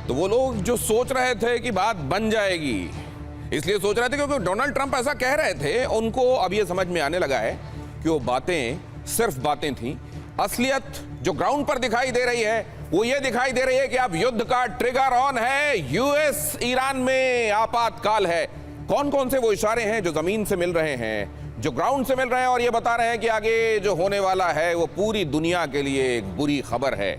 तो वो लोग जो सोच रहे थे कि बात बन जाएगी, इसलिए सोच रहे थे क्योंकि डोनाल्ड ट्रंप ऐसा कह रहे थे, उनको अब ये समझ में आने लगा है कि वो बातें सिर्फ बातें थी। असलियत जो ग्राउंड पर दिखाई दे रही है वो ये दिखाई दे रही है कि अब युद्ध का ट्रिगर ऑन है। यूएस ईरान में आपातकाल है। कौन कौन से वो इशारे हैं जो जमीन से मिल रहे हैं, जो ग्राउंड से मिल रहे हैं और ये बता रहे हैं कि आगे जो होने वाला है वो पूरी दुनिया के लिए एक बुरी खबर है।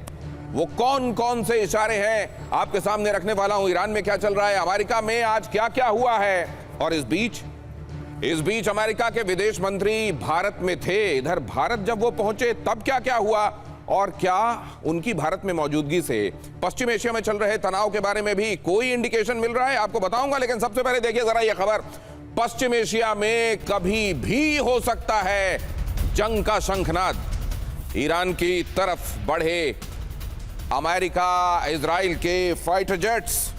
वो कौन कौन से इशारे हैं आपके सामने रखने वाला हूं। ईरान में क्या चल रहा है, अमेरिका में आज क्या क्या हुआ है, और इस बीच अमेरिका के विदेश मंत्री भारत में थे। इधर भारत जब वो पहुंचे तब क्या क्या हुआ, और क्या उनकी भारत में मौजूदगी से पश्चिम एशिया में चल रहे तनाव के बारे में भी कोई इंडिकेशन मिल रहा है, आपको बताऊंगा। लेकिन सबसे पहले देखिए जरा ये खबर। पश्चिम एशिया में कभी भी हो सकता है जंग का शंखनाद। ईरान की तरफ बढ़े अमेरिका इजराइल के फाइटर जेट्स।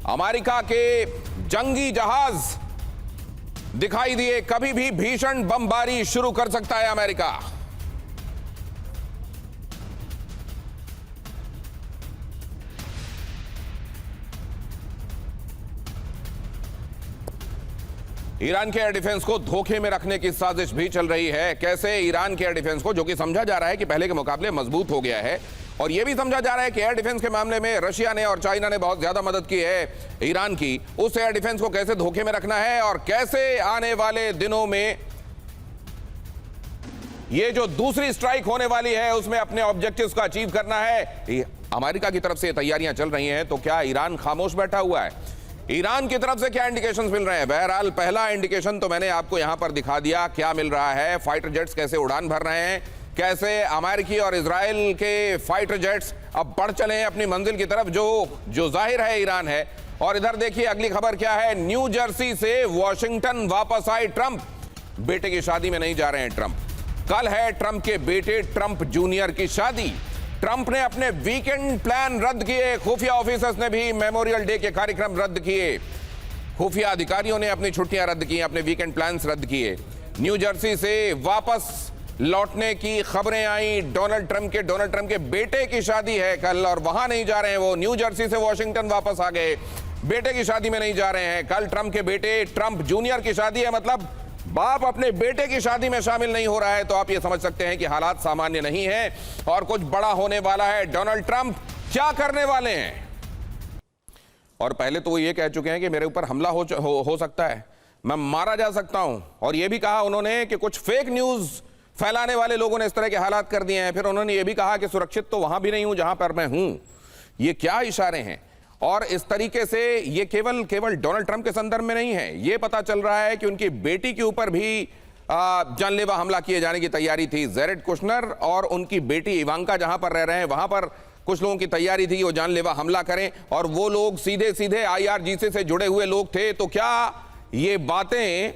अमेरिका के जंगी जहाज दिखाई दिए। कभी भी भीषण बमबारी शुरू कर सकता है अमेरिका। ईरान के एयर डिफेंस को धोखे में रखने की साजिश भी चल रही है। कैसे? ईरान के एयर डिफेंस को, जो कि समझा जा रहा है कि पहले के मुकाबले मजबूत हो गया है, और यह भी समझा जा रहा है कि एयर डिफेंस के मामले में रशिया ने और चाइना ने बहुत ज्यादा मदद की है ईरान की। उस एयर डिफेंस को कैसे धोखे में रखना है और कैसे आने वाले दिनों में ये जो दूसरी स्ट्राइक होने वाली है उसमें अपने ऑब्जेक्टिव्स को अचीव करना है। अमेरिका की तरफ से तैयारियां चल रही हैं, तो क्या ईरान खामोश बैठा हुआ है? ईरान की तरफ से क्या इंडिकेशंस मिल रहे हैं? बहरहाल पहला इंडिकेशन तो मैंने आपको यहां पर दिखा दिया। क्या मिल रहा है? फाइटर जेट्स कैसे उड़ान भर रहे हैं, कैसे अमेरिकी और इजराइल के फाइटर जेट्स अब बढ़ चले हैं अपनी मंजिल की तरफ, जो जाहिर है ईरान है। और इधर देखिए अगली खबर क्या है। न्यू जर्सी से वॉशिंगटन वापस आए ट्रंप। बेटे की शादी में नहीं जा रहे हैं ट्रंप। कल है ट्रंप के बेटे ट्रंप जूनियर की शादी। ट्रंप ने अपने वीकेंड प्लान रद्द किए। खुफिया ऑफिसर्स ने भी मेमोरियल डे के कार्यक्रम रद्द किए। खुफिया अधिकारियों ने अपनी छुट्टियां रद्द की, अपने वीकेंड प्लान्स रद्द किए। न्यू जर्सी से वापस लौटने की खबरें आई। डोनाल्ड ट्रंप के बेटे की शादी है कल, और वहां नहीं जा रहे हैं वो। न्यू जर्सी से वॉशिंगटन वापस आ गए। बेटे की शादी में नहीं जा रहे हैं। कल ट्रंप के बेटे ट्रंप जूनियर की शादी है, मतलब बाप अपने बेटे की शादी में शामिल नहीं हो रहा है। तो आप ये समझ सकते हैं कि हालात सामान्य नहीं है और कुछ बड़ा होने वाला है। डोनाल्ड ट्रंप क्या करने वाले हैं? और पहले तो वो ये कह चुके हैं कि मेरे ऊपर हमला हो सकता है, मैं मारा जा सकता हूं। और ये भी कहा उन्होंने कि कुछ फेक न्यूज फैलाने वाले लोगों ने इस तरह के हालात कर दिए हैं। फिर उन्होंने ये भी कहा कि सुरक्षित तो वहां भी नहीं हूं जहां पर मैं हूं। ये क्या इशारे हैं? और इस तरीके से ये केवल डोनाल्ड ट्रंप के संदर्भ में नहीं है, ये पता चल रहा है कि उनकी बेटी के ऊपर भी जानलेवा हमला किए जाने की तैयारी थी। जेरेड कुशनर और उनकी बेटी इवांका जहां पर रह रहे हैं वहां पर कुछ लोगों की तैयारी थी कि वो जानलेवा हमला करें, और वो लोग सीधे सीधे IRGC से जुड़े हुए लोग थे। तो क्या ये बातें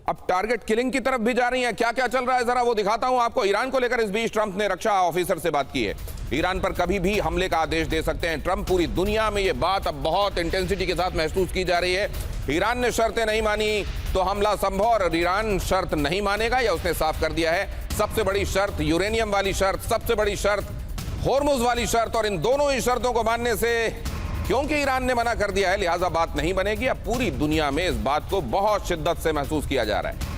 अब टारगेट किलिंग की तरफ भी जा रही हैं? क्या क्या चल रहा है जरा वो दिखाता हूं आपको। ईरान को लेकर इस बीच ट्रंप ने रक्षा ऑफिसर से बात की है। ईरान पर कभी भी हमले का आदेश दे सकते हैं ट्रंप। पूरी दुनिया में ये बात अब बहुत इंटेंसिटी के साथ महसूस की जा रही है। ईरान ने शर्तें नहीं मानी तो हमला संभव, और ईरान शर्त नहीं मानेगा, या उसने साफ कर दिया है। सबसे बड़ी शर्त यूरेनियम वाली शर्त, सबसे बड़ी शर्त होर्मुज वाली शर्त, और इन दोनों ही शर्तों को मानने से क्योंकि ईरान ने मना कर दिया है लिहाजा बात नहीं बनेगी। अब पूरी दुनिया में इस बात को बहुत शिद्दत से महसूस किया जा रहा है।